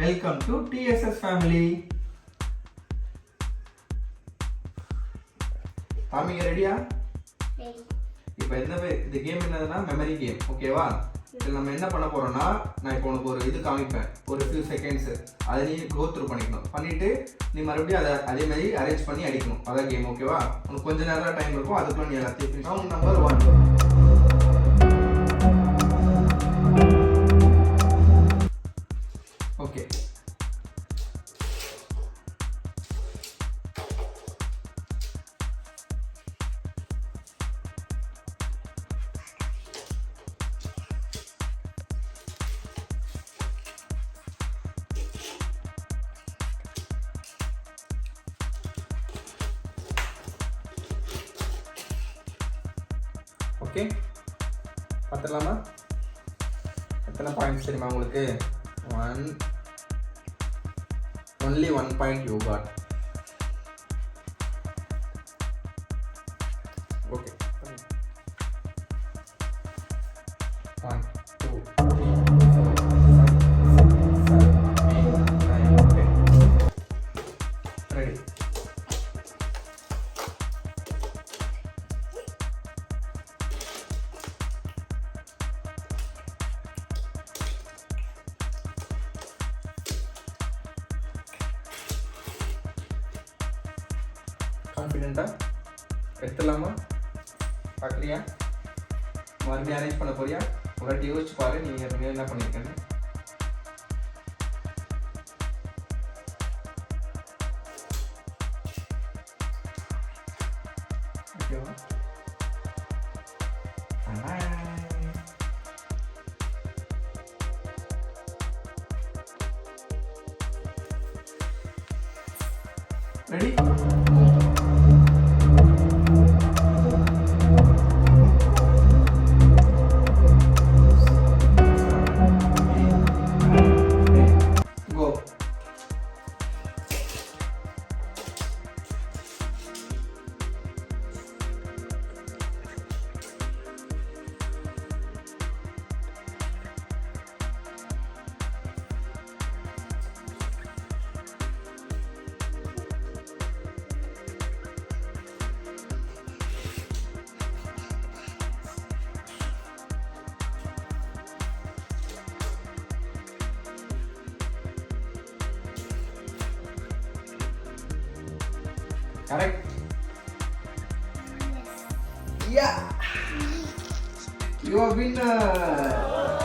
Welcome to TSS family. Tommy, you ready? Ready. இப்போ இந்த game என்னதுன்னா மெமரி கேம், ஓகேவா? இதில் நம்ம என்ன பண்ண போறோம்னா, நான் இப்போ உனக்கு ஒரு இது காமிப்பேன், ஒரு ஃபியூ செகண்ட்ஸ். அதை நீ கோ த்ரூ பண்ணிட்டு நீ மறுபடியும் அதே மாதிரி அரேஞ்ச் பண்ணி அடிக்கணும். அதான் கேம், ஓகேவா? உனக்கு கொஞ்ச நேரம் டைம் இருக்கும், அதுக்குள்ள நீ எல்லாத்தையும் finish. Round number 1. Okay, okay, பார்த்துடலாமா? எத்தனை பாயிண்ட்ஸ் தெரியுமா உங்களுக்கு? only 1 point you got. Okay, 1 2 3 4 5 6 7 8 9 10. Ready? கான்ஃபிடென்ட்டா எடுத்துடலாமா? பார்க்குறியா? மறுபடியும் அரேஞ்ச் பண்ண போறியா? ஒரு வாட்டி யோசிச்சு பாரு, நீ என்ன பண்ணியிருக்கேன்னு. ஓகேவா? Ready? Go. Correct? Yeah! You are winner!